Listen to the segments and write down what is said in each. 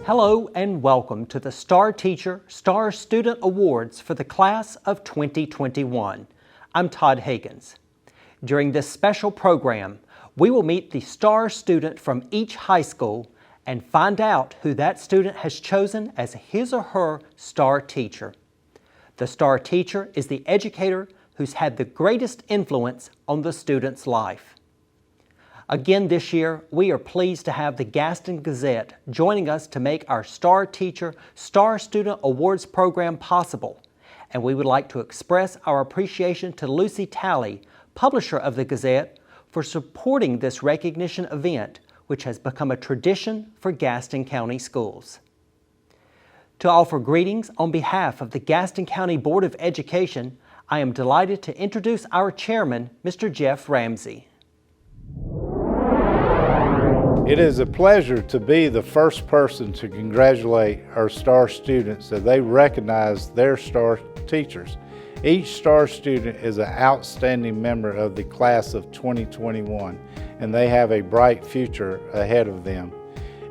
Hello and welcome to the Star Teacher, Star Student Awards for the class of 2021. I'm Todd Higgins. During this special program, we will meet the star student from each high school and find out who that student has chosen as his or her star teacher. The star teacher is the educator who's had the greatest influence on the student's life. Again this year, we are pleased to have the Gaston Gazette joining us to make our Star Teacher, Star Student Awards program possible. And we would like to express our appreciation to Lucy Talley, publisher of the Gazette, for supporting this recognition event, which has become a tradition for Gaston County schools. To offer greetings on behalf of the Gaston County Board of Education, I am delighted to introduce our chairman, Mr. Jeff Ramsey. It is a pleasure to be the first person to congratulate our star students as they recognize their star teachers. Each star student is an outstanding member of the class of 2021, and they have a bright future ahead of them.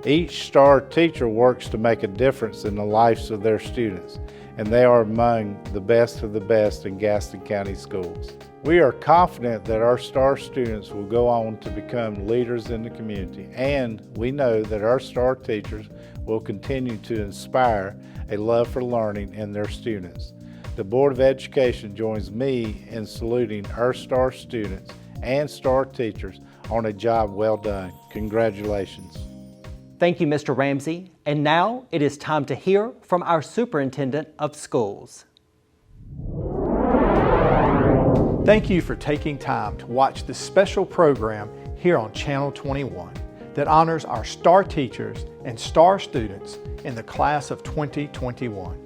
Each star teacher works to make a difference in the lives of their students, and they are among the best of the best in Gaston County schools. We are confident that our star students will go on to become leaders in the community, and we know that our star teachers will continue to inspire a love for learning in their students. The Board of Education joins me in saluting our star students and star teachers on a job well done. Congratulations. Thank you, Mr. Ramsey. And now it is time to hear from our Superintendent of Schools. Thank you for taking time to watch this special program here on Channel 21 that honors our star teachers and star students in the class of 2021.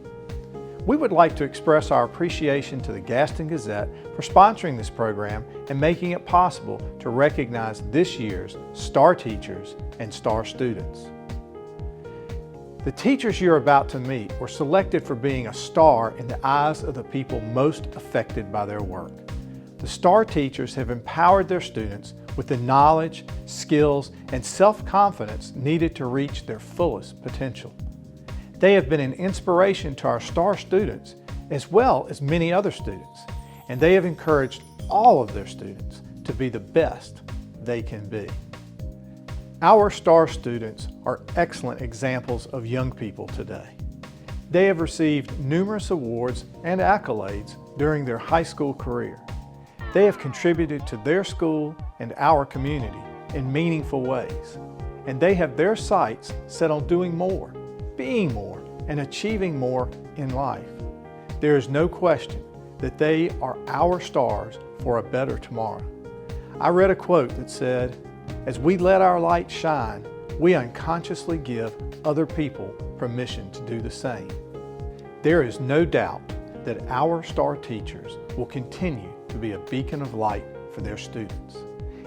We would like to express our appreciation to the Gaston Gazette for sponsoring this program and making it possible to recognize this year's star teachers and star students. The teachers you're about to meet were selected for being a star in the eyes of the people most affected by their work. The star teachers have empowered their students with the knowledge, skills, and self-confidence needed to reach their fullest potential. They have been an inspiration to our star students as well as many other students, and they have encouraged all of their students to be the best they can be. Our star students are excellent examples of young people today. They have received numerous awards and accolades during their high school career. They have contributed to their school and our community in meaningful ways, and they have their sights set on doing more, being more, and achieving more in life. There is no question that they are our stars for a better tomorrow. I read a quote that said, "As we let our light shine, we unconsciously give other people permission to do the same." There is no doubt that our star teachers will continue to be a beacon of light for their students.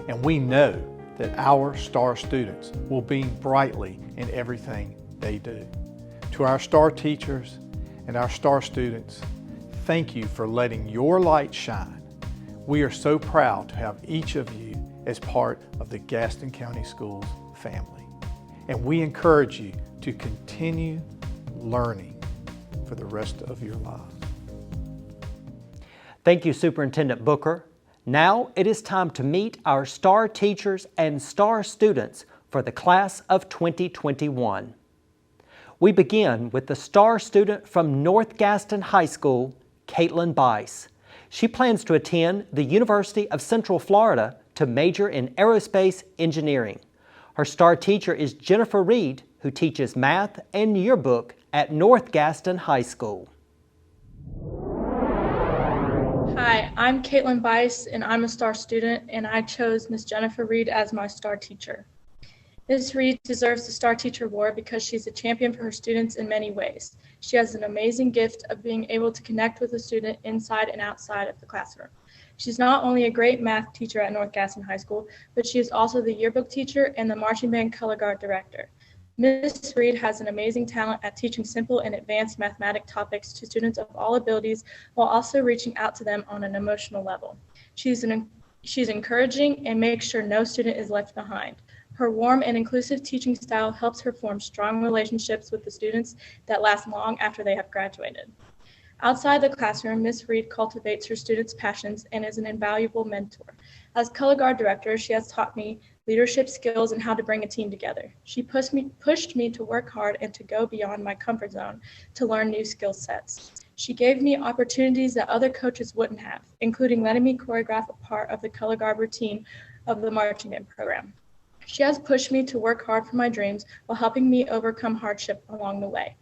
And we know that our star students will beam brightly in everything they do. To our star teachers and our star students, thank you for letting your light shine. We are so proud to have each of you as part of the Gaston County Schools family. And we encourage you to continue learning for the rest of your lives. Thank you, Superintendent Booker. Now it is time to meet our star teachers and star students for the class of 2021. We begin with the star student from North Gaston High School, Caitlin Bice. She plans to attend the University of Central Florida to major in aerospace engineering. Her star teacher is Jennifer Reed, who teaches math and yearbook at North Gaston High School. Hi, I'm Caitlin Bice, and I'm a star student, and I chose Miss Jennifer Reed as my star teacher. Ms. Reed deserves the Star Teacher Award because she's a champion for her students in many ways. She has an amazing gift of being able to connect with a student inside and outside of the classroom. She's not only a great math teacher at North Gaston High School, but she is also the yearbook teacher and the marching band color guard director. Ms. Reed has an amazing talent at teaching simple and advanced mathematic topics to students of all abilities while also reaching out to them on an emotional level. She's encouraging and makes sure no student is left behind. Her warm and inclusive teaching style helps her form strong relationships with the students that last long after they have graduated. Outside the classroom, Ms. Reed cultivates her students' passions and is an invaluable mentor. As color guard director, she has taught me leadership skills and how to bring a team together. She pushed me to work hard and to go beyond my comfort zone to learn new skill sets. She gave me opportunities that other coaches wouldn't have, including letting me choreograph a part of the color guard routine of the marching band program. She has pushed me to work hard for my dreams while helping me overcome hardship along the way.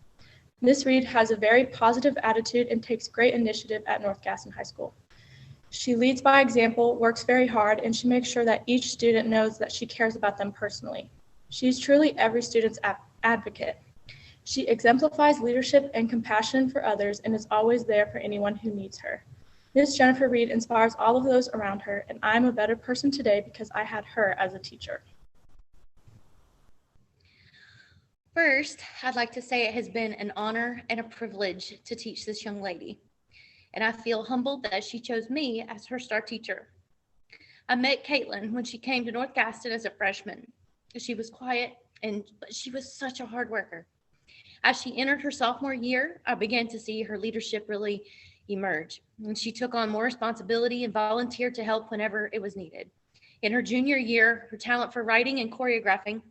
Ms. Reed has a very positive attitude and takes great initiative at North Gaston High School. She leads by example, works very hard, and she makes sure that each student knows that she cares about them personally. She's truly every student's advocate. She exemplifies leadership and compassion for others and is always there for anyone who needs her. Ms. Jennifer Reed inspires all of those around her, and I'm a better person today because I had her as a teacher. First, I'd like to say it has been an honor and a privilege to teach this young lady, and I feel humbled that she chose me as her star teacher. I met Caitlin when she came to North Gaston as a freshman. She was quiet, but she was such a hard worker. As she entered her sophomore year, I began to see her leadership really emerge, and she took on more responsibility and volunteered to help whenever it was needed. In her junior year, her talent for writing and choreographing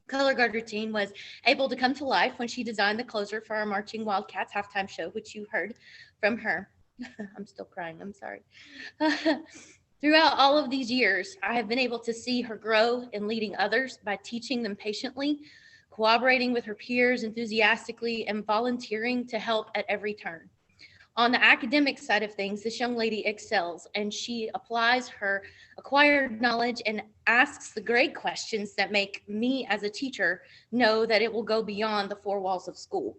color guard routine was able to come to life when she designed the closer for our Marching Wildcats halftime show, which you heard from her. I'm still crying, I'm sorry. Throughout all of these years, I have been able to see her grow in leading others by teaching them patiently, cooperating with her peers enthusiastically, and volunteering to help at every turn. On the academic side of things, this young lady excels, and she applies her acquired knowledge and asks the great questions that make me as a teacher know that it will go beyond the four walls of school.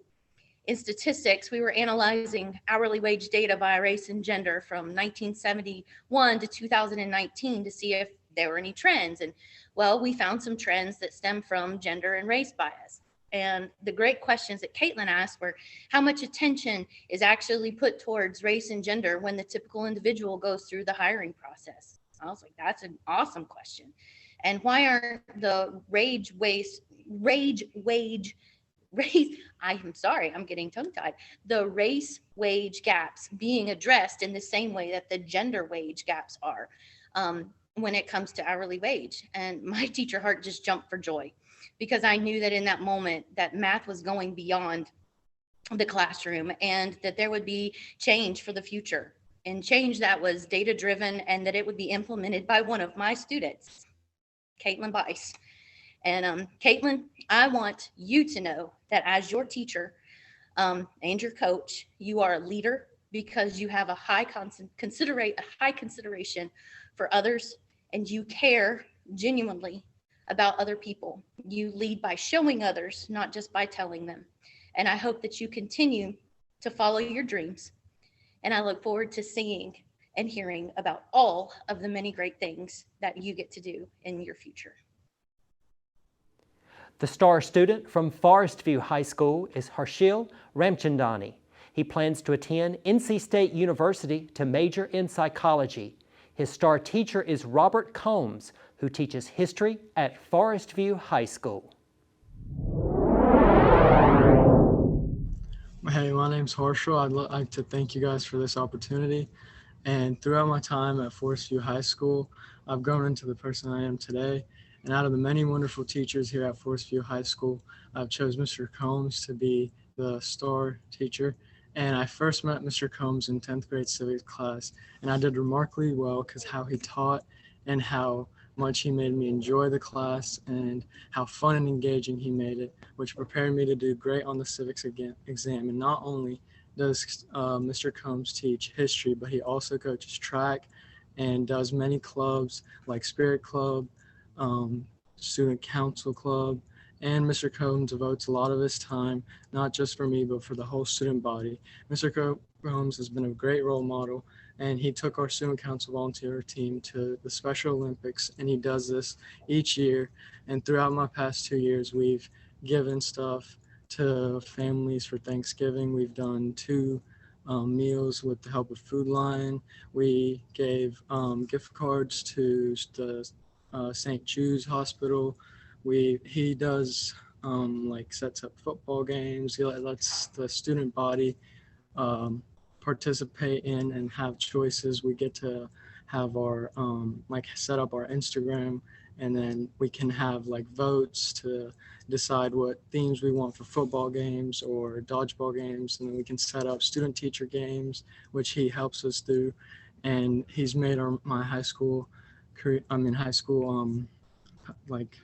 In statistics, we were analyzing hourly wage data by race and gender from 1971 to 2019 to see if there were any trends. And well, we found some trends that stem from gender and race bias. And the great questions that Caitlin asked were, how much attention is actually put towards race and gender when the typical individual goes through the hiring process? I was like, that's an awesome question. And why aren't the I'm getting tongue-tied. The race wage gaps being addressed in the same way that the gender wage gaps are when it comes to hourly wage. And my teacher heart just jumped for joy, because I knew that in that moment that math was going beyond the classroom and that there would be change for the future, and change that was data driven, and that it would be implemented by one of my students, Caitlin Bice. And Caitlin, I want you to know that as your teacher and your coach, you are a leader because you have a high consideration for others, and you care genuinely about other people. You lead by showing others, not just by telling them. And I hope that you continue to follow your dreams. And I look forward to seeing and hearing about all of the many great things that you get to do in your future. The star student from Forest View High School is Harshil Ramchandani. He plans to attend NC State University to major in psychology. His star teacher is Robert Combs, who teaches history at Forest View High School. Hey, my name's Harshil. I'd like to thank you guys for this opportunity. And throughout my time at Forest View High School, I've grown into the person I am today. And out of the many wonderful teachers here at Forest View High School, I've chose Mr. Combs to be the star teacher. And I first met Mr. Combs in 10th grade civics class, and I did remarkably well because how he taught and how much he made me enjoy the class and how fun and engaging he made it, which prepared me to do great on the civics exam. And not only does Mr. Combs teach history, but he also coaches track and does many clubs like Spirit Club, Student Council Club, and Mr. Combs devotes a lot of his time, not just for me, but for the whole student body. Mr. Combs has been a great role model, and he took our Student Council volunteer team to the Special Olympics, and he does this each year. And throughout my past 2 years, we've given stuff to families for Thanksgiving. We've done 2 meals with the help of Food Lion. We gave gift cards to the St. Jude's Hospital he does like sets up football games. He lets the student body participate in and have choices. We get to have our like set up our Instagram, and then we can have like votes to decide what themes we want for football games or dodgeball games, and then we can set up student teacher games, which he helps us do. And he's made my high school like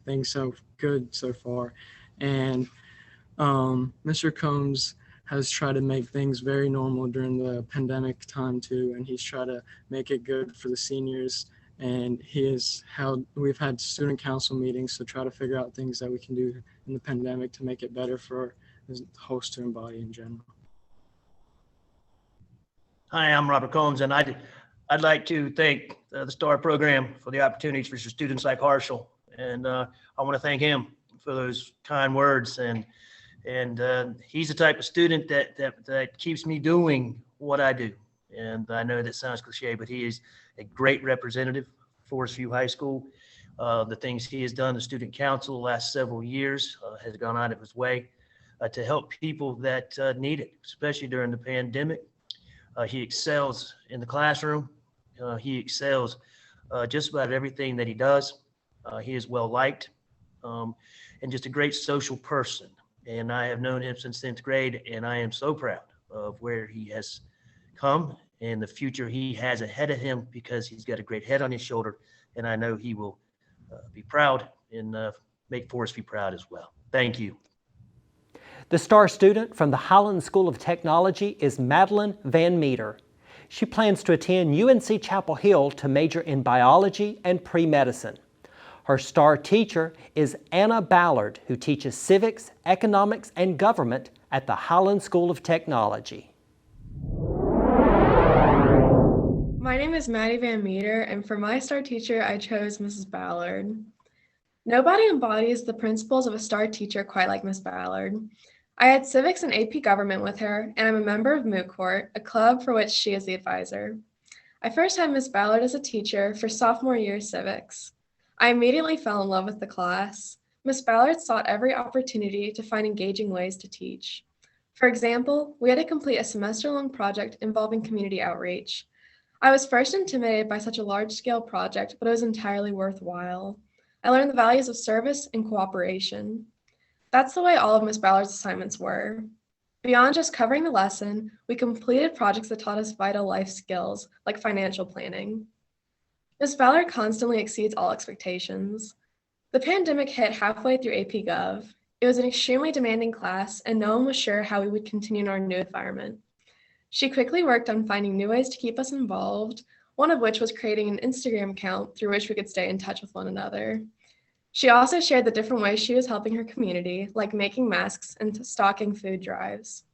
things so good so far. And Mr. Combs has tried to make things very normal during the pandemic time too, and he's tried to make it good for the seniors. And we've had student council meetings to try to figure out things that we can do in the pandemic to make it better for the whole student body in general. Hi, I'm Robert Combs, and I'd like to thank the STAR program for the opportunities for students like Harshel. And I want to thank him for those kind words. And he's the type of student that keeps me doing what I do. And I know that sounds cliche, but he is a great representative for Forest View High School. The things he has done, the student council the last several years has gone out of his way to help people that need it, especially during the pandemic. He excels in the classroom. He excels just about everything that he does. He is well liked and just a great social person. And I have known him since 10th grade, and I am so proud of where he has come and the future he has ahead of him, because he's got a great head on his shoulder, and I know he will be proud and make Forest View proud as well. Thank you. The STAR student from the Highland School of Technology is Madeline Van Meter. She plans to attend UNC Chapel Hill to major in biology and pre-medicine. Her STAR teacher is Anna Ballard, who teaches civics, economics, and government at the Highland School of Technology. My name is Maddie Van Meter, and for my STAR teacher, I chose Mrs. Ballard. Nobody embodies the principles of a STAR teacher quite like Miss Ballard. I had civics and AP government with her, and I'm a member of Moot Court, a club for which she is the advisor. I first had Miss Ballard as a teacher for sophomore year civics. I immediately fell in love with the class. Miss Ballard sought every opportunity to find engaging ways to teach. For example, we had to complete a semester-long project involving community outreach. I was first intimidated by such a large-scale project, but it was entirely worthwhile. I learned the values of service and cooperation. That's the way all of Miss Ballard's assignments were. Beyond just covering the lesson, we completed projects that taught us vital life skills, like financial planning. Miss Ballard constantly exceeds all expectations. The pandemic hit halfway through AP Gov. It was an extremely demanding class, and no one was sure how we would continue in our new environment. She quickly worked on finding new ways to keep us involved, one of which was creating an Instagram account through which we could stay in touch with one another. She also shared the different ways she was helping her community, like making masks and stocking food drives.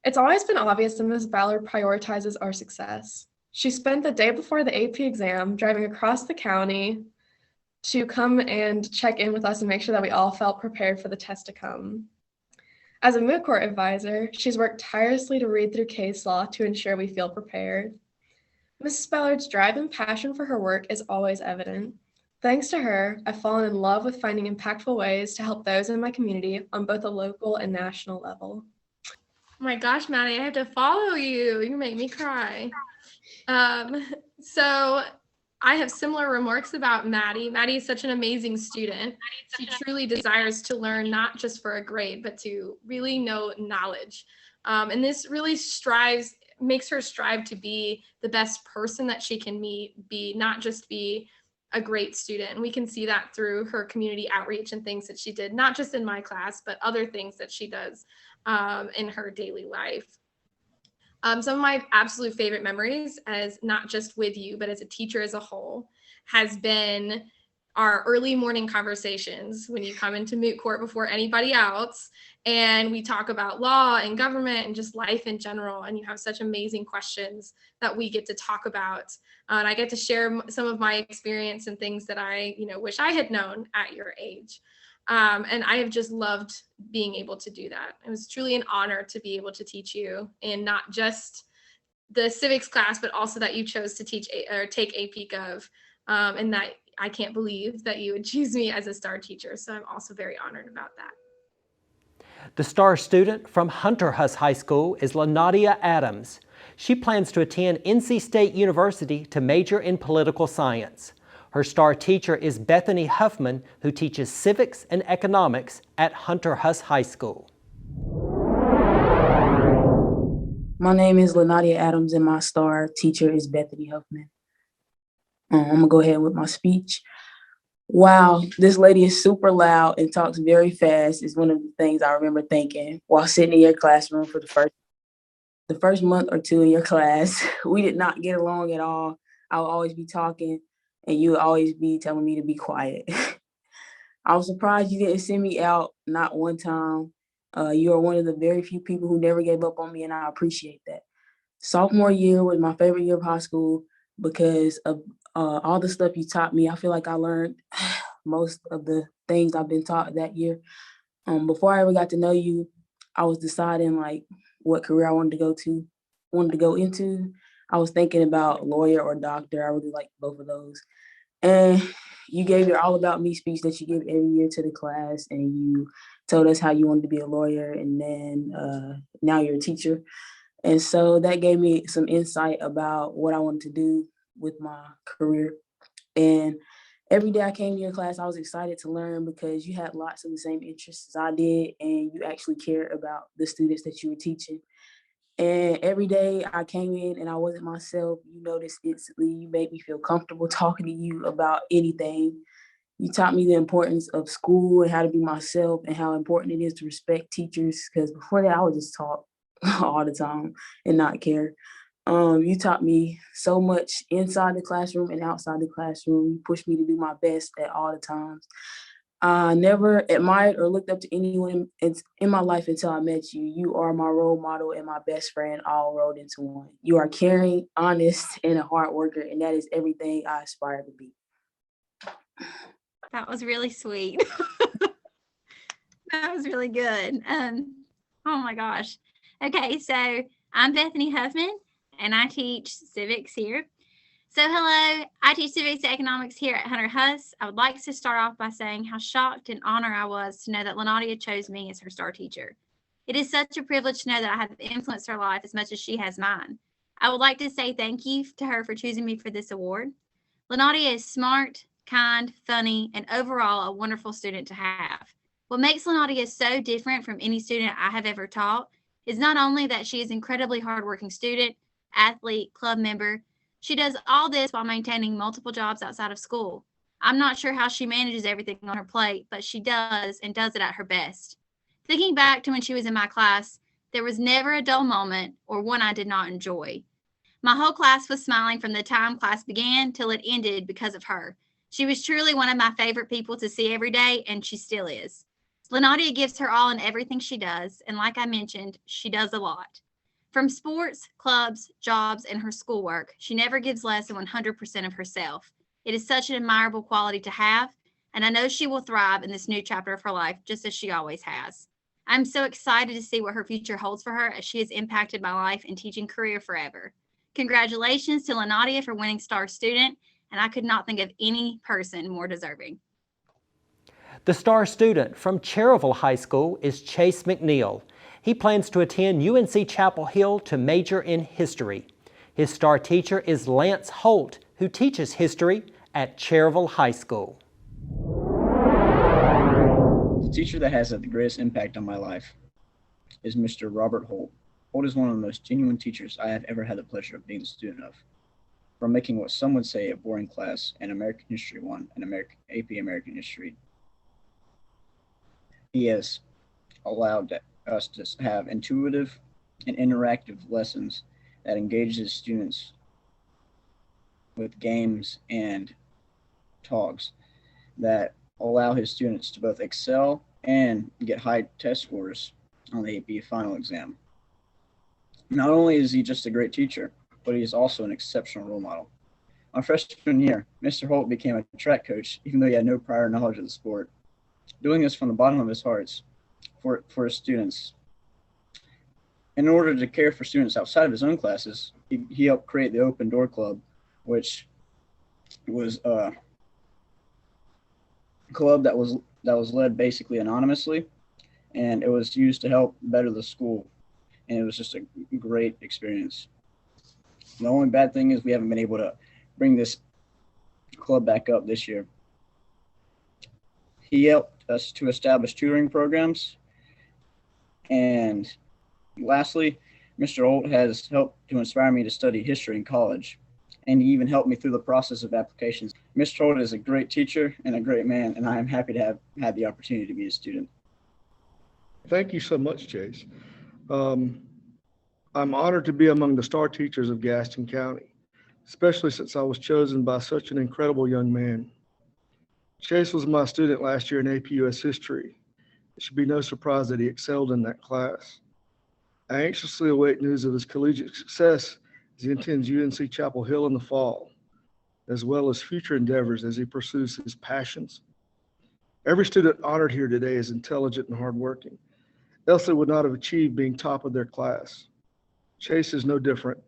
It's always been obvious that Ms. Ballard prioritizes our success. She spent the day before the AP exam driving across the county to come and check in with us and make sure that we all felt prepared for the test to come. As a Moot Court advisor, she's worked tirelessly to read through case law to ensure we feel prepared. Mrs. Ballard's drive and passion for her work is always evident. Thanks to her, I've fallen in love with finding impactful ways to help those in my community on both a local and national level. Oh my gosh, Maddie, I have to follow you. You make me cry. So I have similar remarks about Maddie. Maddie is such an amazing student. She truly desires to learn, not just for a grade, but to really know knowledge. And this really makes her strive to be the best person that she can be, not just be a great student. And we can see that through her community outreach and things that she did, not just in my class, but other things that she does in her daily life. Some of my absolute favorite memories, as not just with you, but as a teacher as a whole, has been our early morning conversations when you come into Moot Court before anybody else, and we talk about law and government and just life in general, and you have such amazing questions that we get to talk about. And I get to share some of my experience and things that I wish I had known at your age. And I have just loved being able to do that. It was truly an honor to be able to teach you, and not just the civics class, but also that you chose to teach or take AP Gov, and that I can't believe that you would choose me as a STAR teacher. So I'm also very honored about that. The STAR student from Hunter Huss High School is LaNadia Adams. She plans to attend NC State University to major in political science. Her STAR teacher is Bethany Huffman, who teaches civics and economics at Hunter Huss High School. My name is LaNadia Adams and my STAR teacher is Bethany Huffman. I'm gonna go ahead with my speech. Wow, this lady is super loud and talks very fast is one of the things I remember thinking while sitting in your classroom for the first month or two in your class. We did not get along at all. I would always be talking and you would always be telling me to be quiet. I was surprised you didn't send me out, not one time. You are one of the very few people who never gave up on me, and I appreciate that. Sophomore year was my favorite year of high school because of all the stuff you taught me. I feel like I learned most of the things I've been taught that year. Before I ever got to know you, I was deciding like what career I wanted to go into. I was thinking about lawyer or doctor. I really like both of those. And you gave your all about me speech that you give every year to the class, and you told us how you wanted to be a lawyer, and then now you're a teacher. And so that gave me some insight about what I wanted to do with my career. And every day I came to your class, I was excited to learn because you had lots of the same interests as I did, and you actually cared about the students that you were teaching. And every day I came in and I wasn't myself, you noticed instantly. You made me feel comfortable talking to you about anything. You taught me the importance of school and how to be myself and how important it is to respect teachers, because before that I would just talk all the time and not care. You taught me so much inside the classroom and outside the classroom. You pushed me to do my best at all the times. I never admired or looked up to anyone in my life until I met you. You are my role model and my best friend all rolled into one. You are caring, honest, and a hard worker, and that is everything I aspire to be. That was really sweet. That was really good. Oh my gosh. Okay, so I'm Bethany Huffman, and I teach civics here. So hello, I teach civics and economics here at Hunter Huss. I would like to start off by saying how shocked and honored I was to know that LaNadia chose me as her STAR teacher. It is such a privilege to know that I have influenced her life as much as she has mine. I would like to say thank you to her for choosing me for this award. LaNadia is smart, kind, funny, and overall a wonderful student to have. What makes LaNadia so different from any student I have ever taught is not only that she is an incredibly hardworking student, athlete, club member. She does all this while maintaining multiple jobs outside of school. I'm not sure how she manages everything on her plate, but she does, and does it at her best. Thinking back to when she was in my class, there was never a dull moment or one I did not enjoy. My whole class was smiling from the time class began till it ended because of her. She was truly one of my favorite people to see every day, and she still is. LaNadia gives her all in everything she does, and like I mentioned, she does a lot. From sports, clubs, jobs, and her schoolwork, she never gives less than 100% of herself. It is such an admirable quality to have, and I know she will thrive in this new chapter of her life, just as she always has. I'm so excited to see what her future holds for her, as she has impacted my life and teaching career forever. Congratulations to LaNadia for winning STAR Student, and I could not think of any person more deserving. The STAR student from Cherryville High School is Chase McNeil. He plans to attend UNC Chapel Hill to major in history. His STAR teacher is Lance Holt, who teaches history at Cherryville High School. The teacher that has had the greatest impact on my life is Mr. Robert Holt. Holt is one of the most genuine teachers I have ever had the pleasure of being a student of. From making what some would say a boring class in American History 1 and AP American History, he has allowed us to have intuitive and interactive lessons that engages students with games and talks that allow his students to both excel and get high test scores on the AP final exam. Not only is he just a great teacher, but he is also an exceptional role model. My freshman year, Mr. Holt became a track coach, even though he had no prior knowledge of the sport, doing this from the bottom of his heart for his students. In order to care for students outside of his own classes, he helped create the Open Door Club, which was club that was led basically anonymously, and it was used to help better the school, and it was just a great experience. The only bad thing is we haven't been able to bring this club back up this year. He helped us to establish tutoring programs, and lastly, Mr. Holt has helped to inspire me to study history in college, and he even helped me through the process of applications. Mr. Holt is a great teacher and a great man, and I am happy to have had the opportunity to be a student. Thank you so much, Chase. I'm honored to be among the star teachers of Gaston County, especially since I was chosen by such an incredible young man. Chase was my student last year in AP US History. It should be no surprise that he excelled in that class. I anxiously await news of his collegiate success as he attends UNC Chapel Hill in the fall, as well as future endeavors as he pursues his passions. Every student honored here today is intelligent and hardworking, else they would not have achieved being top of their class. Chase is no different,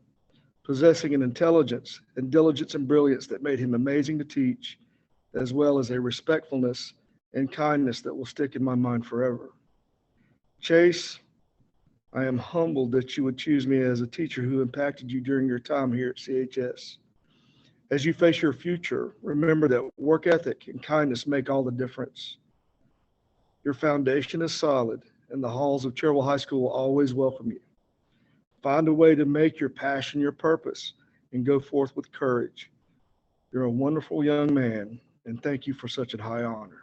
possessing an intelligence and diligence and brilliance that made him amazing to teach, as well as a respectfulness and kindness that will stick in my mind forever. Chase, I am humbled that you would choose me as a teacher who impacted you during your time here at CHS. As you face your future, remember that work ethic and kindness make all the difference. Your foundation is solid, and the halls of Cherville High School will always welcome you. Find a way to make your passion your purpose and go forth with courage. You're a wonderful young man, and thank you for such a high honor.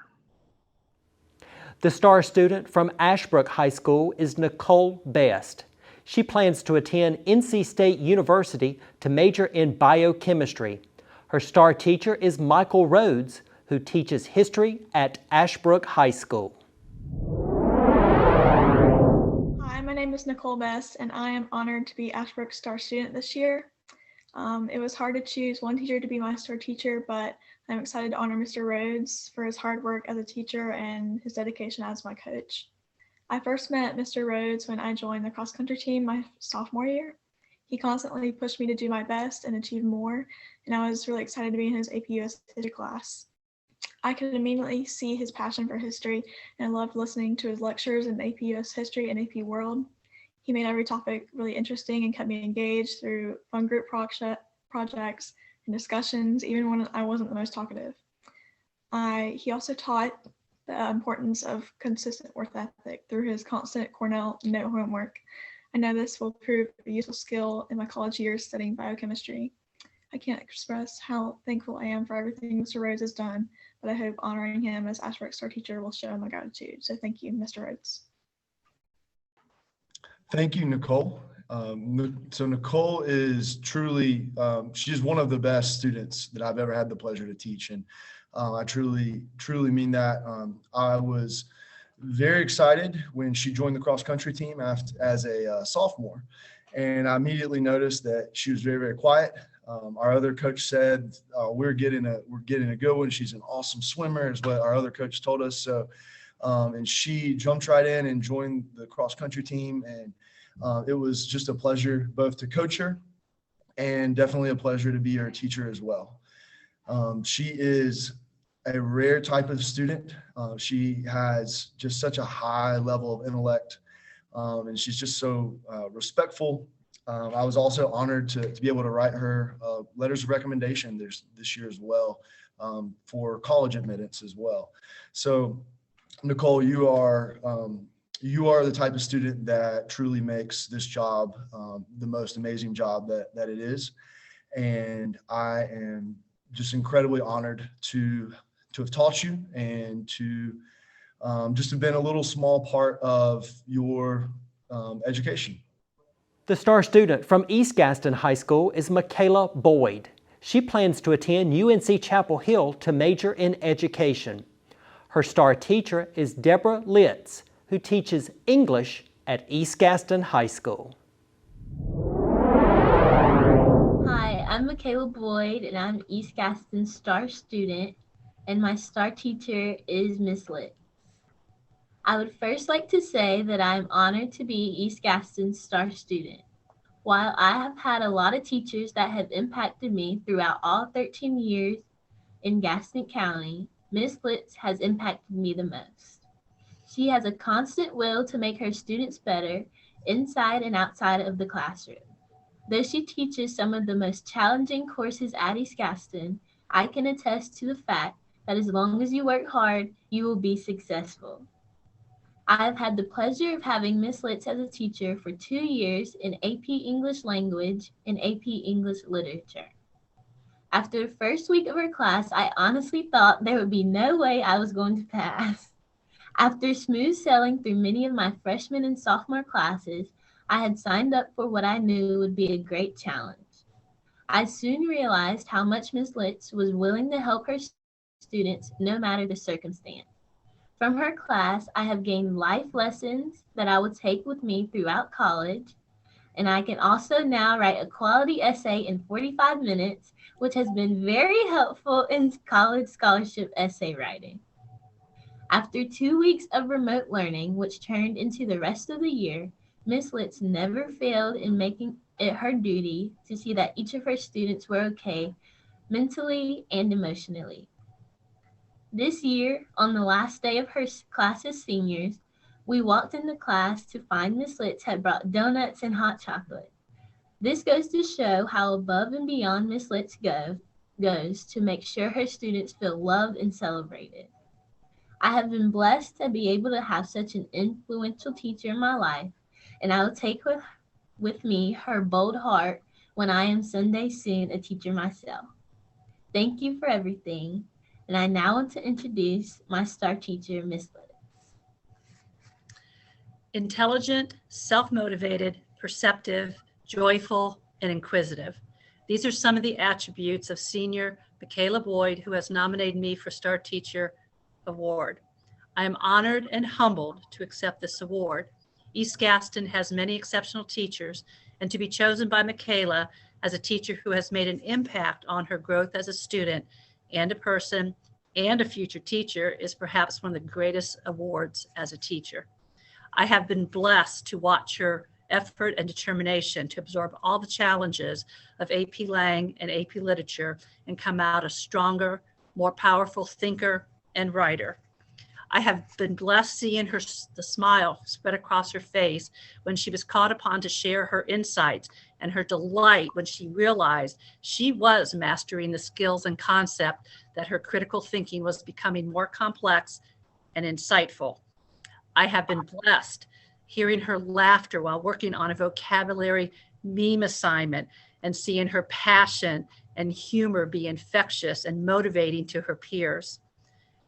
The star student from Ashbrook High School is Nicole Best. She plans to attend NC State University to major in biochemistry. Her star teacher is Michael Rhodes, who teaches history at Ashbrook High School. Hi, my name is Nicole Best, and I am honored to be Ashbrook's star student this year. It was hard to choose one teacher to be my star teacher, but I'm excited to honor Mr. Rhodes for his hard work as a teacher and his dedication as my coach. I first met Mr. Rhodes when I joined the cross-country team my sophomore year. He constantly pushed me to do my best and achieve more, and I was really excited to be in his AP US history class. I could immediately see his passion for history, and I loved listening to his lectures in AP US history and AP World. He made every topic really interesting and kept me engaged through fun group projects and discussions, even when I wasn't the most talkative. He also taught the importance of consistent work ethic through his constant Cornell note homework. I know this will prove a useful skill in my college years studying biochemistry. I can't express how thankful I am for everything Mr. Rhodes has done, but I hope honoring him as Ashbrook's star teacher will show my gratitude. So thank you, Mr. Rhodes. Thank you, Nicole. So Nicole is truly, she's one of the best students that I've ever had the pleasure to teach. And I truly mean that. I was very excited when she joined the cross country team as a sophomore. And I immediately noticed that she was very, very quiet. Our other coach said, we're getting a good one. She's an awesome swimmer is what our other coach told us. So, and she jumped right in and joined the cross country team. And it was just a pleasure both to coach her and definitely a pleasure to be her teacher as well. She is a rare type of student. She has just such a high level of intellect, and she's just so respectful. I was also honored to be able to write her letters of recommendation this year as well for college admittance as well. So Nicole, you are the type of student that truly makes this job the most amazing job that it is. And I am just incredibly honored to have taught you and to just have been a little small part of your education. The star student from East Gaston High School is Michaela Boyd. She plans to attend UNC Chapel Hill to major in education. Her star teacher is Deborah Litz, who teaches English at East Gaston High School. Hi, I'm Michaela Boyd, and I'm East Gaston's star student, and my star teacher is Miss Litz. I would first like to say that I'm honored to be East Gaston's star student. While I have had a lot of teachers that have impacted me throughout all 13 years in Gaston County, Miss Litz has impacted me the most. She has a constant will to make her students better inside and outside of the classroom. Though she teaches some of the most challenging courses at East Gaston, I can attest to the fact that as long as you work hard, you will be successful. I have had the pleasure of having Miss Litz as a teacher for 2 years in AP English Language and AP English Literature. After the first week of her class, I honestly thought there would be no way I was going to pass. After smooth sailing through many of my freshman and sophomore classes, I had signed up for what I knew would be a great challenge. I soon realized how much Miss Litz was willing to help her students no matter the circumstance. From her class, I have gained life lessons that I will take with me throughout college, and I can also now write a quality essay in 45 minutes, which has been very helpful in college scholarship essay writing. After 2 weeks of remote learning, which turned into the rest of the year, Miss Litz never failed in making it her duty to see that each of her students were okay mentally and emotionally. This year, on the last day of her class's seniors, we walked into class to find Miss Litz had brought donuts and hot chocolate. This goes to show how above and beyond Miss Litz goes to make sure her students feel loved and celebrated. I have been blessed to be able to have such an influential teacher in my life, and I will take with me her bold heart when I am someday soon a teacher myself. Thank you for everything, and I now want to introduce my star teacher, Miss Litz. Intelligent, self-motivated, perceptive, joyful, and inquisitive. These are some of the attributes of senior Michaela Boyd, who has nominated me for Star Teacher Award. I am honored and humbled to accept this award. East Gaston has many exceptional teachers, and to be chosen by Michaela as a teacher who has made an impact on her growth as a student and a person and a future teacher is perhaps one of the greatest awards as a teacher. I have been blessed to watch her effort and determination to absorb all the challenges of AP Lang and AP Literature and come out a stronger, more powerful thinker and writer. I have been blessed seeing the smile spread across her face when she was called upon to share her insights and her delight when she realized she was mastering the skills and concept that her critical thinking was becoming more complex and insightful. I have been blessed hearing her laughter while working on a vocabulary meme assignment and seeing her passion and humor be infectious and motivating to her peers.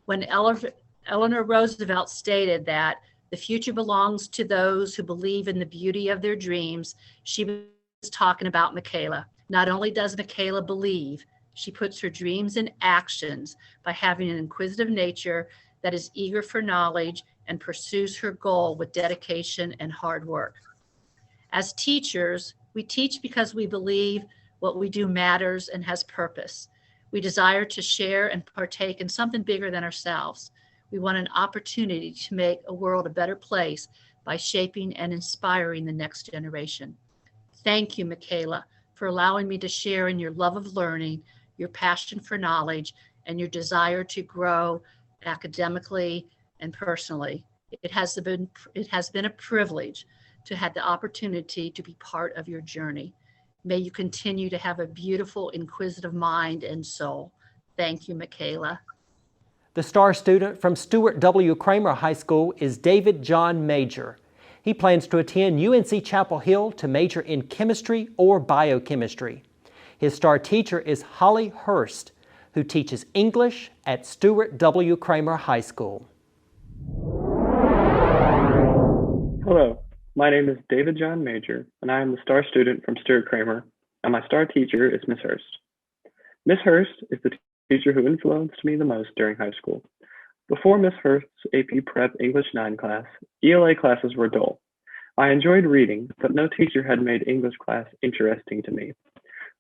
When Eleanor Roosevelt stated that the future belongs to those who believe in the beauty of their dreams, she was talking about Michaela. Not only does Michaela believe, she puts her dreams in actions by having an inquisitive nature that is eager for knowledge and pursues her goal with dedication and hard work. As teachers, we teach because we believe what we do matters and has purpose. We desire to share and partake in something bigger than ourselves. We want an opportunity to make a world a better place by shaping and inspiring the next generation. Thank you, Michaela, for allowing me to share in your love of learning, your passion for knowledge, and your desire to grow academically and personally. It has been a privilege to have the opportunity to be part of your journey. May you continue to have a beautiful, inquisitive mind and soul. Thank you, Michaela. The star student from Stuart W. Kramer High School is David John Major. He plans to attend UNC Chapel Hill to major in chemistry or biochemistry. His star teacher is Holly Hurst, who teaches English at Stuart W. Kramer High School. Hello, my name is David John Major, and I am the star student from Stuart Kramer, and my star teacher is Miss Hurst. Miss Hurst is the teacher who influenced me the most during high school. Before Miss Hurst's AP Prep English 9 class, ELA classes were dull. I enjoyed reading, but no teacher had made English class interesting to me.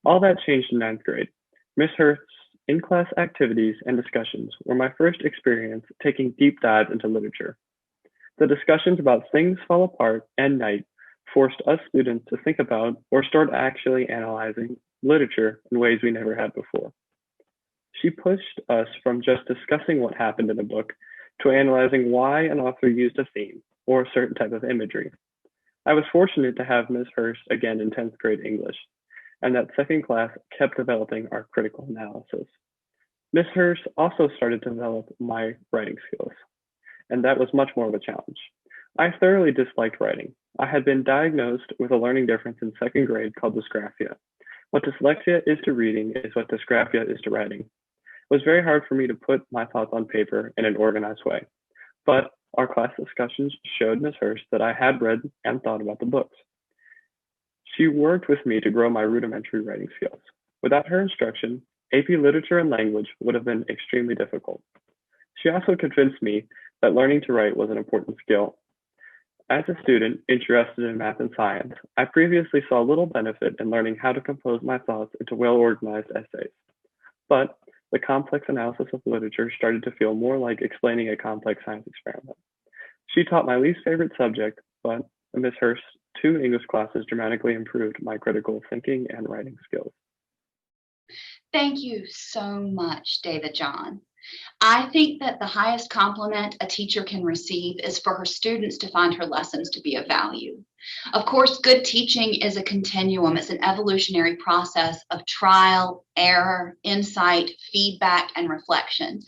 All that changed in 9th grade. Miss Hurst's in-class activities and discussions were my first experience taking deep dives into literature. The discussions about Things Fall Apart and Night forced us students to think about or start actually analyzing literature in ways we never had before. She pushed us from just discussing what happened in a book to analyzing why an author used a theme or a certain type of imagery. I was fortunate to have Ms. Hurst again in 10th grade English, and that second class kept developing our critical analysis. Ms. Hurst also started to develop my writing skills, and that was much more of a challenge. I thoroughly disliked writing. I had been diagnosed with a learning difference in second grade called dysgraphia. What dyslexia is to reading is what dysgraphia is to writing. It was very hard for me to put my thoughts on paper in an organized way, but our class discussions showed Ms. Hurst that I had read and thought about the books. She worked with me to grow my rudimentary writing skills. Without her instruction, AP Literature and Language would have been extremely difficult. She also convinced me that learning to write was an important skill. As a student interested in math and science, I previously saw little benefit in learning how to compose my thoughts into well-organized essays. But the complex analysis of literature started to feel more like explaining a complex science experiment. She taught my least favorite subject, but Ms. Hurst's 2 English classes dramatically improved my critical thinking and writing skills. Thank you so much, David John. I think that the highest compliment a teacher can receive is for her students to find her lessons to be of value. Of course, good teaching is a continuum. It's an evolutionary process of trial, error, insight, feedback, and reflection.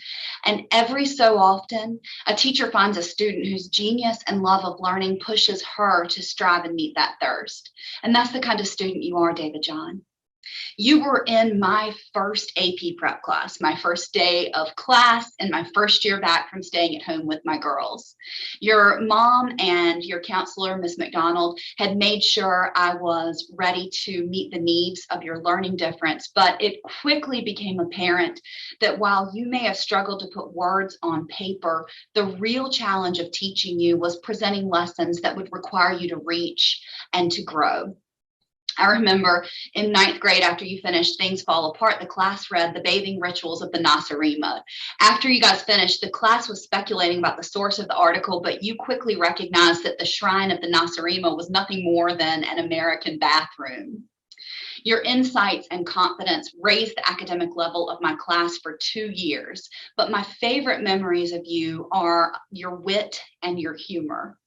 And every so often, a teacher finds a student whose genius and love of learning pushes her to strive and meet that thirst. And that's the kind of student you are, David John. You were in my first AP prep class, my first day of class, and my first year back from staying at home with my girls. Your mom and your counselor, Ms. McDonald, had made sure I was ready to meet the needs of your learning difference, but it quickly became apparent that while you may have struggled to put words on paper, the real challenge of teaching you was presenting lessons that would require you to reach and to grow. I remember in 9th grade, after you finished Things Fall Apart, the class read The Bathing Rituals of the Nasarima. After you guys finished, the class was speculating about the source of the article, but you quickly recognized that the shrine of the Nasarima was nothing more than an American bathroom. Your insights and confidence raised the academic level of my class for 2 years, but my favorite memories of you are your wit and your humor.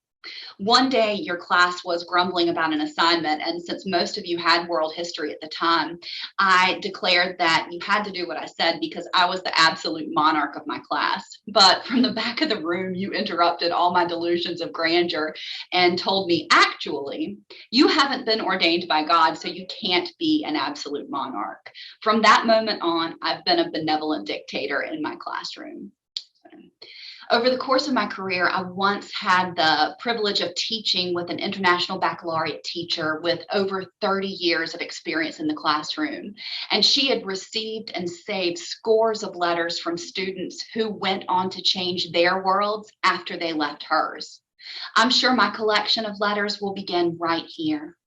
One day, your class was grumbling about an assignment, and since most of you had world history at the time, I declared that you had to do what I said because I was the absolute monarch of my class. But from the back of the room, you interrupted all my delusions of grandeur and told me, actually, you haven't been ordained by God, so you can't be an absolute monarch. From that moment on, I've been a benevolent dictator in my classroom. Over the course of my career, I once had the privilege of teaching with an international baccalaureate teacher with over 30 years of experience in the classroom. And she had received and saved scores of letters from students who went on to change their worlds after they left hers. I'm sure my collection of letters will begin right here.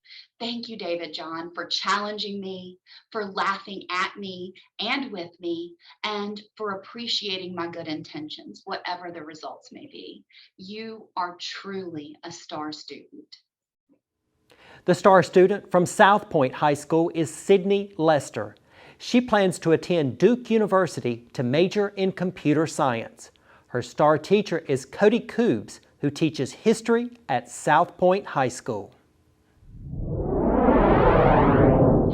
Thank you, David John, for challenging me, for laughing at me and with me, and for appreciating my good intentions, whatever the results may be. You are truly a star student. The star student from South Point High School is Sydney Lester. She plans to attend Duke University to major in computer science. Her star teacher is Cody Koobs, who teaches history at South Point High School.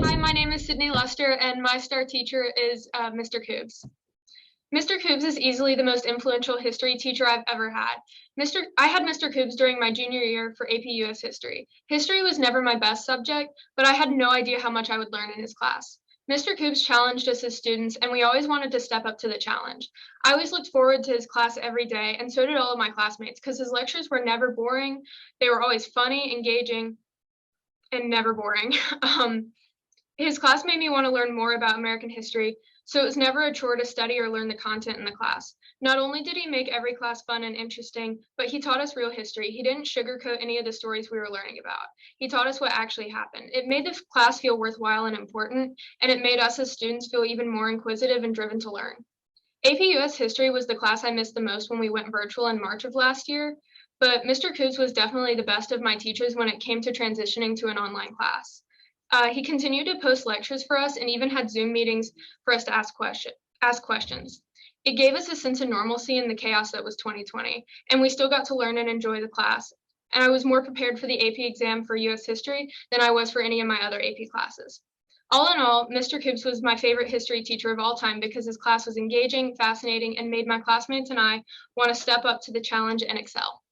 Hi, my name is Sydney Lester, and my star teacher is Mr. Koobs. Mr. Koobs is easily the most influential history teacher I've ever had. I had Mr. Koobs during my junior year for AP US History. History was never my best subject, but I had no idea how much I would learn in his class. Mr. Koobs challenged us as students, and we always wanted to step up to the challenge. I always looked forward to his class every day, and so did all of my classmates, because his lectures were never boring. They were always funny, engaging, and never boring. His class made me want to learn more about American history, so it was never a chore to study or learn the content in the class. Not only did he make every class fun and interesting, but he taught us real history. He didn't sugarcoat any of the stories we were learning about. He taught us what actually happened. It made the class feel worthwhile and important, and it made us as students feel even more inquisitive and driven to learn. AP US History was the class I missed the most when we went virtual in March of last year, but Mr. Koobs was definitely the best of my teachers when it came to transitioning to an online class. He continued to post lectures for us and even had Zoom meetings for us to ask ask questions. It gave us a sense of normalcy in the chaos that was 2020, and we still got to learn and enjoy the class. And I was more prepared for the AP exam for US history than I was for any of my other AP classes. All in all, Mr. Coops was my favorite history teacher of all time because his class was engaging, fascinating, and made my classmates and I want to step up to the challenge and excel.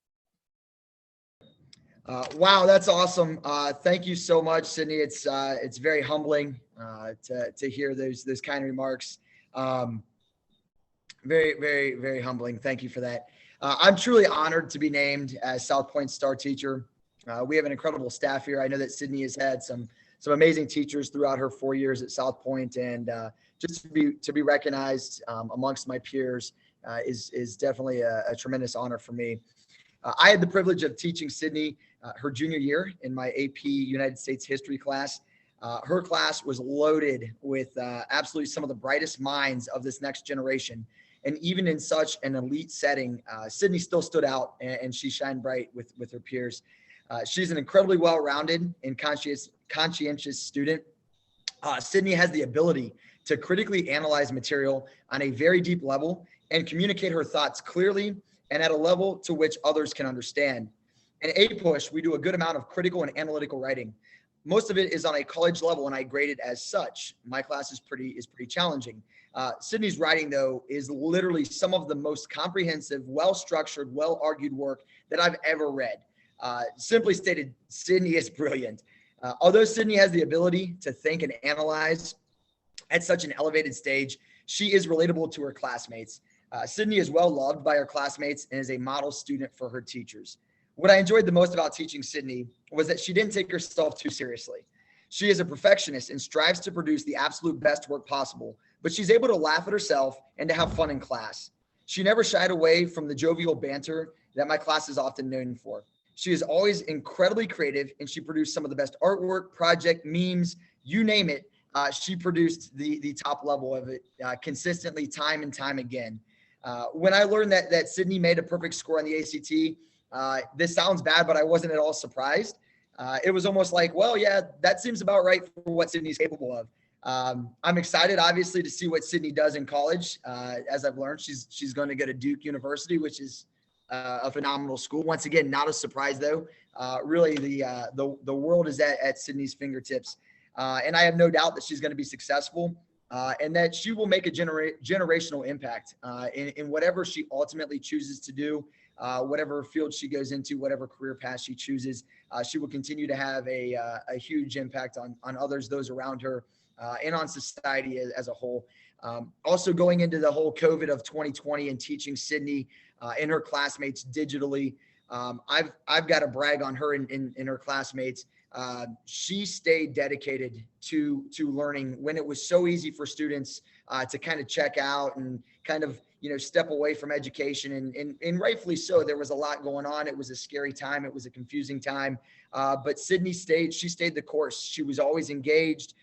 Wow, that's awesome. Thank you so much, Sydney. It's very humbling to hear those kind remarks. Very, very, very humbling. Thank you for that. I'm truly honored to be named as South Point's star teacher. We have an incredible staff here. I know that Sydney has had some amazing teachers throughout her 4 years at South Point, and just to be recognized amongst my peers is definitely a tremendous honor for me. I had the privilege of teaching Sydney her junior year in my AP United States history class. Her class was loaded with absolutely some of the brightest minds of this next generation. And even in such an elite setting, Sydney still stood out and she shined bright with her peers. She's an incredibly well-rounded and conscientious student. Sydney has the ability to critically analyze material on a very deep level and communicate her thoughts clearly and at a level to which others can understand. In APUSH, we do a good amount of critical and analytical writing. Most of it is on a college level, and I grade it as such. My class is pretty challenging. Sydney's writing, though, is literally some of the most comprehensive, well-structured, well-argued work that I've ever read. Simply stated, Sydney is brilliant. Although Sydney has the ability to think and analyze at such an elevated stage, she is relatable to her classmates. Sydney is well loved by her classmates and is a model student for her teachers. What I enjoyed the most about teaching Sydney was that she didn't take herself too seriously. She is a perfectionist and strives to produce the absolute best work possible, but she's able to laugh at herself and to have fun in class. She never shied away from the jovial banter that my class is often known for. She is always incredibly creative, and she produced some of the best artwork, project, memes, you name it. She produced the top level of it consistently, time and time again. When I learned that Sydney made a perfect score on the ACT, this sounds bad, but I wasn't at all surprised. It was almost like, well, yeah, that seems about right for what Sydney's capable of. I'm excited, obviously, to see what Sydney does in college. As I've learned, she's going to go to Duke University, which is a phenomenal school. Once again, not a surprise though. Really, the world is at Sydney's fingertips, and I have no doubt that she's going to be successful. And that she will make a generational impact in whatever she ultimately chooses to do, whatever field she goes into, whatever career path she chooses. She will continue to have a huge impact on others, those around her, and on society as a whole. Also going into the whole COVID of 2020 and teaching Sydney and her classmates digitally, I've got to brag on her and her classmates. She stayed dedicated to learning when it was so easy for students to kind of check out and kind of, step away from education. And rightfully so. There was a lot going on. It was a scary time. It was a confusing time. But Sydney stayed the course. She was always engaged,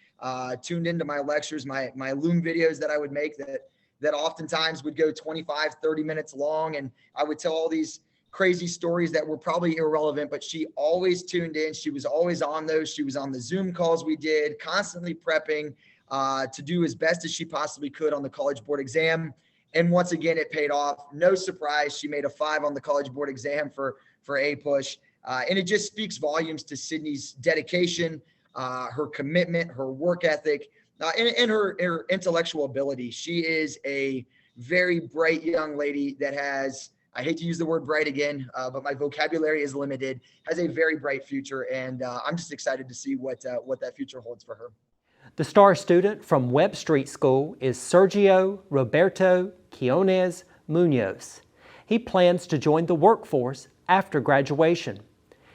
tuned into my lectures, my Loom videos that I would make that oftentimes would go 25, 30 minutes long. And I would tell all these crazy stories that were probably irrelevant, but she always tuned in. She was always on those. She was on the Zoom calls we did, constantly prepping to do as best as she possibly could on the College Board exam. And once again, it paid off. No surprise, she made a 5 on the College Board exam for APUSH. And it just speaks volumes to Sydney's dedication, her commitment, her work ethic, and her intellectual ability. She is a very bright young lady that has, I hate to use the word bright again, but my vocabulary is limited, has a very bright future. And I'm just excited to see what that future holds for her. The star student from Webb Street School is Sergio Roberto Quiones Munoz. He plans to join the workforce after graduation.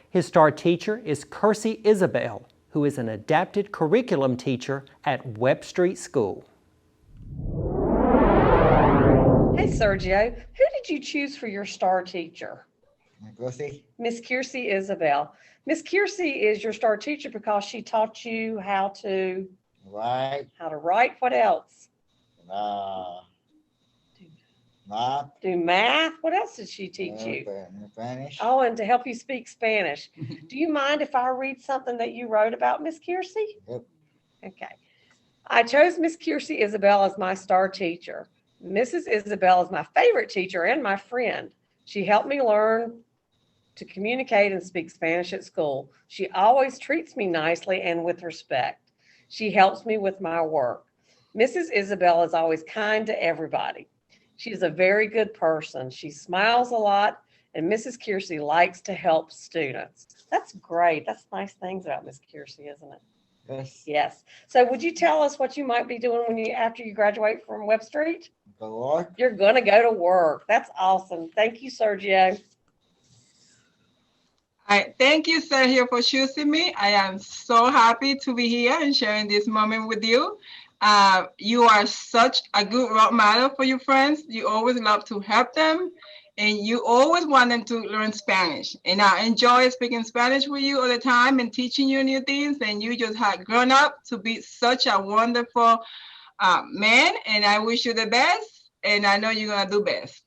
His star teacher is Kersey Isabel, who is an adapted curriculum teacher at Webb Street School. Hey Sergio, who did you choose for your star teacher? Miss Kersey Isabel. Miss Kersey is your star teacher because she taught you how to write. What else? Math. Do math. What else did she teach you? Spanish. Oh, and to help you speak Spanish. Do you mind if I read something that you wrote about Miss Kersey? Yep. Okay. I chose Miss Kiersey Isabel as my star teacher. Mrs. Isabel is my favorite teacher and my friend. She helped me learn to communicate and speak Spanish at school. She always treats me nicely and with respect. She helps me with my work. Mrs. Isabel is always kind to everybody. She is a very good person. She smiles a lot, and Mrs. Kiersey likes to help students. That's great. That's nice things about Miss Kiersey, isn't it? Yes. Yes. So would you tell us what you might be doing after you graduate from Webb Street? Go to work. You're going to go to work. That's awesome. Thank you, Sergio. Thank you, Sergio, for choosing me. I am so happy to be here and sharing this moment with you. You are such a good role model for your friends. You always love to help them, and you always want them to learn Spanish. And I enjoy speaking Spanish with you all the time and teaching you new things. And you just have grown up to be such a wonderful man. And I wish you the best. And I know you're going to do best.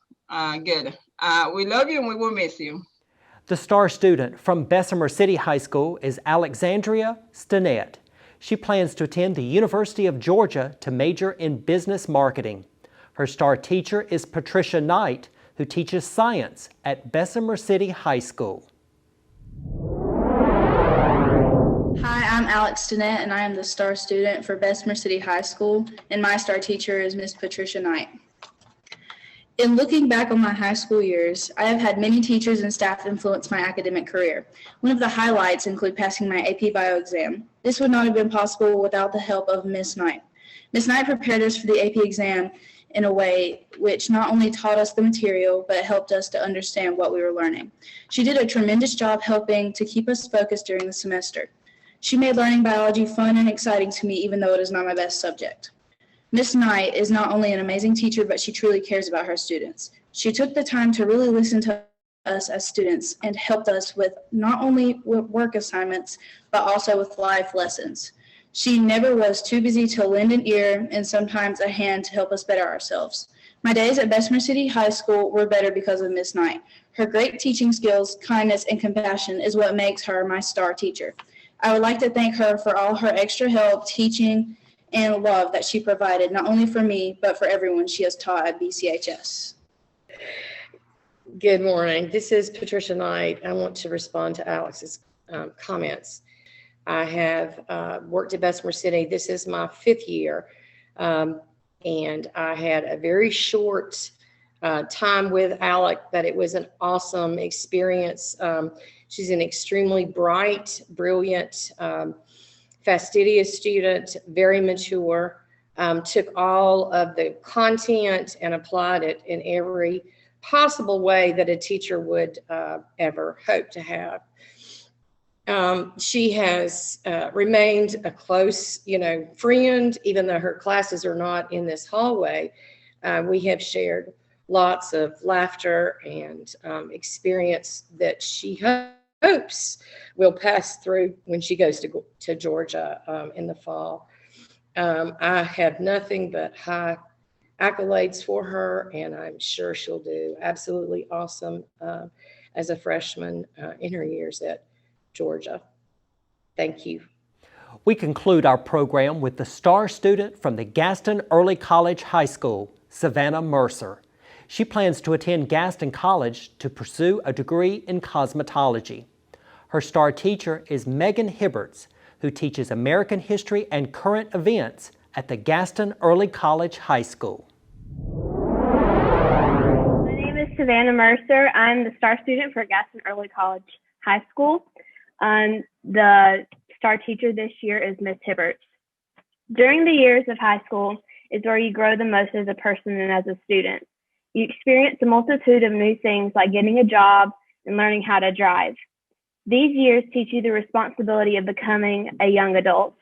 Good. We love you and we will miss you. The star student from Bessemer City High School is Alexandria Stinnett. She plans to attend the University of Georgia to major in business marketing. Her star teacher is Patricia Knight, who teaches science at Bessemer City High School. Hi, I'm Alex Stinnett, and I am the star student for Bessemer City High School, and my star teacher is Miss Patricia Knight. In looking back on my high school years, I have had many teachers and staff influence my academic career. One of the highlights include passing my AP Bio exam. This would not have been possible without the help of Miss Knight. Miss Knight prepared us for the AP exam in a way which not only taught us the material, but helped us to understand what we were learning. She did a tremendous job helping to keep us focused during the semester. She made learning biology fun and exciting to me, even though it is not my best subject. Miss Knight is not only an amazing teacher, but she truly cares about her students. She took the time to really listen to us as students and helped us with not only work assignments, but also with life lessons. She never was too busy to lend an ear and sometimes a hand to help us better ourselves. My days at Bessemer City High School were better because of Miss Knight. Her great teaching skills, kindness, and compassion is what makes her my star teacher. I would like to thank her for all her extra help, teaching, and love that she provided, not only for me, but for everyone she has taught at BCHS. Good morning. This is Patricia Knight. I want to respond to Alex's comments. I have worked at Bessemer City. This is my 5th year, and I had a very short time with Alex, but it was an awesome experience. She's an extremely bright, brilliant, fastidious student, very mature, took all of the content and applied it in every possible way that a teacher would ever hope to have. She has remained a close, friend, even though her classes are not in this hallway. We have shared lots of laughter and experience that she hopes will pass through when she goes to Georgia in the fall. I have nothing but high accolades for her, and I'm sure she'll do absolutely awesome as a freshman in her years at Georgia. Thank you. We conclude our program with the star student from the Gaston Early College High School, Savannah Mercer. She plans to attend Gaston College to pursue a degree in cosmetology. Her star teacher is Megan Hibberts, who teaches American history and current events at the Gaston Early College High School. My name is Savannah Mercer. I'm the star student for Gaston Early College High School. The star teacher this year is Miss Hibberts. During the years of high school is where you grow the most as a person and as a student. You experience a multitude of new things like getting a job and learning how to drive. These years teach you the responsibility of becoming a young adult,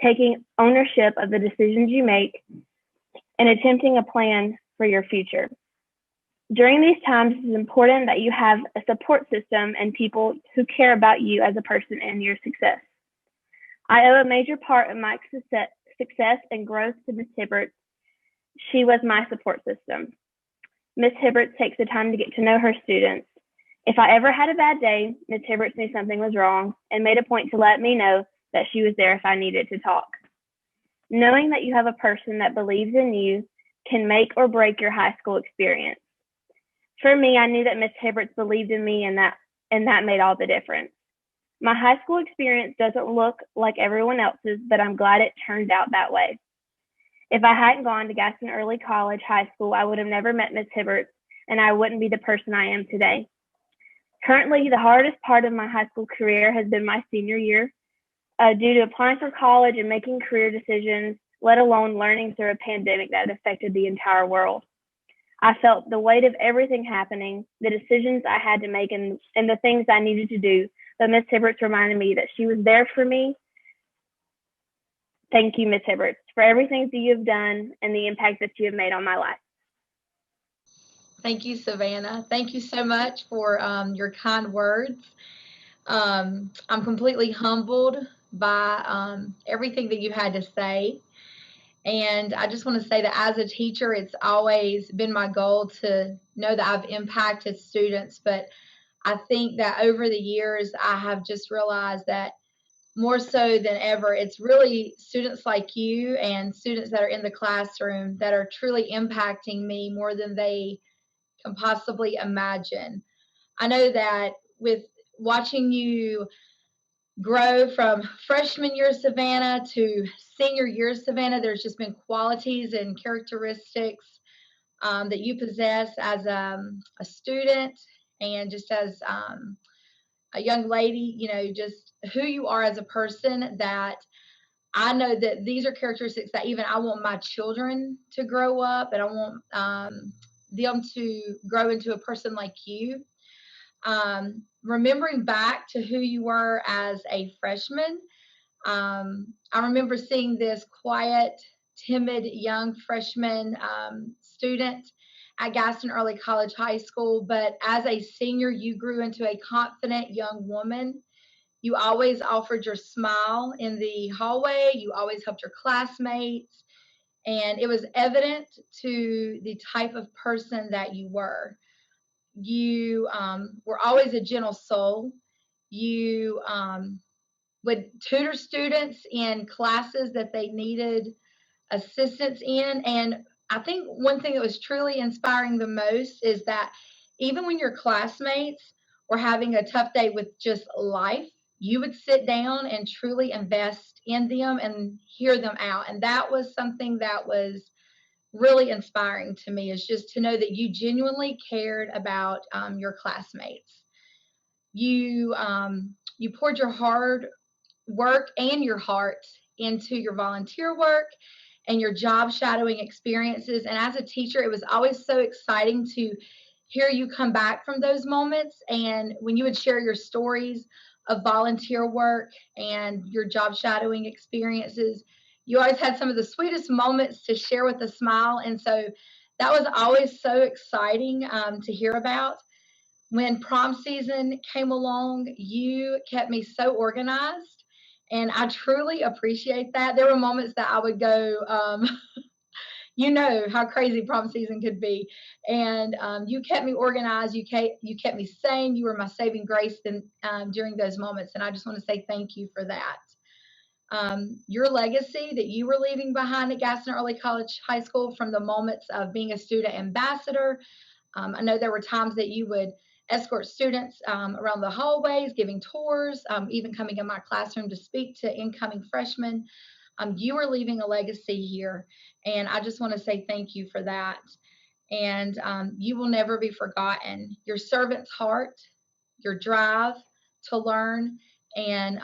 taking ownership of the decisions you make, and attempting a plan for your future. During these times, it is important that you have a support system and people who care about you as a person and your success. I owe a major part of my success and growth to Ms. Hibberts. She was my support system. Ms. Hibberts takes the time to get to know her students. If I ever had a bad day, Ms. Hibberts knew something was wrong and made a point to let me know that she was there if I needed to talk. Knowing that you have a person that believes in you can make or break your high school experience. For me, I knew that Miss Hibberts believed in me, and that made all the difference. My high school experience doesn't look like everyone else's, but I'm glad it turned out that way. If I hadn't gone to Gaston Early College High School, I would have never met Miss Hibberts, and I wouldn't be the person I am today. Currently, the hardest part of my high school career has been my senior year, due to applying for college and making career decisions, let alone learning through a pandemic that affected the entire world. I felt the weight of everything happening, the decisions I had to make, and the things I needed to do. But Miss Hibberts reminded me that she was there for me. Thank you, Miss Hibberts, for everything that you have done and the impact that you have made on my life. Thank you, Savannah. Thank you so much for your kind words. I'm completely humbled by everything that you had to say. And I just want to say that as a teacher, it's always been my goal to know that I've impacted students. But I think that over the years, I have just realized that more so than ever, it's really students like you and students that are in the classroom that are truly impacting me more than they can possibly imagine. I know that with watching you grow from freshman year Savannah to senior year Savannah, there's just been qualities and characteristics that you possess as a student and just as a young lady, you know, just who you are as a person, that I know that these are characteristics that even I want my children to grow up, and I want them to grow into a person like you. Remembering back to who you were as a freshman, I remember seeing this quiet, timid, young freshman student at Gaston Early College High School, but as a senior, you grew into a confident young woman. You always offered your smile in the hallway. You always helped your classmates, and it was evident to the type of person that you were. You were always a gentle soul. You would tutor students in classes that they needed assistance in. And I think one thing that was truly inspiring the most is that even when your classmates were having a tough day with just life, you would sit down and truly invest in them and hear them out. And that was something that was really inspiring to me, is just to know that you genuinely cared about your classmates. You poured your hard work and your heart into your volunteer work and your job shadowing experiences. And as a teacher, it was always so exciting to hear you come back from those moments. And when you would share your stories of volunteer work and your job shadowing experiences, you always had some of the sweetest moments to share with a smile. And so that was always so exciting to hear about. When prom season came along, you kept me so organized, and I truly appreciate that. There were moments that I would go, you know how crazy prom season could be. And you kept me organized. You kept me sane. You were my saving grace during those moments. And I just want to say thank you for that. Your legacy that you were leaving behind at Gaston Early College High School, from the moments of being a student ambassador. I know there were times that you would escort students around the hallways, giving tours, even coming in my classroom to speak to incoming freshmen. You are leaving a legacy here, and I just want to say thank you for that. And you will never be forgotten. Your servant's heart, your drive to learn, and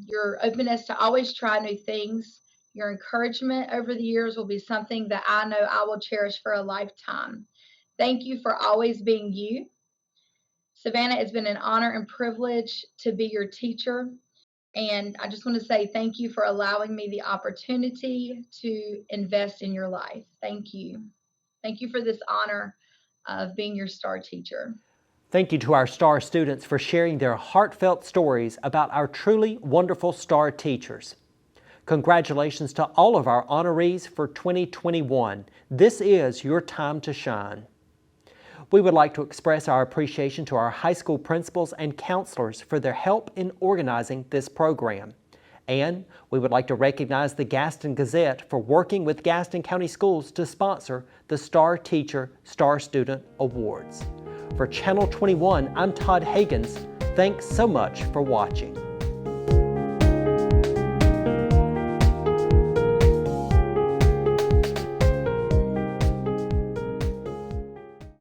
your openness to always try new things, your encouragement over the years will be something that I know I will cherish for a lifetime. Thank you for always being you. Savannah, it's been an honor and privilege to be your teacher. And I just want to say thank you for allowing me the opportunity to invest in your life. Thank you. Thank you for this honor of being your STAR teacher. Thank you to our STAR students for sharing their heartfelt stories about our truly wonderful STAR teachers. Congratulations to all of our honorees for 2021. This is your time to shine. We would like to express our appreciation to our high school principals and counselors for their help in organizing this program. And we would like to recognize the Gaston Gazette for working with Gaston County Schools to sponsor the Star Teacher, Star Student Awards. For Channel 21, I'm Todd Higgins. Thanks so much for watching.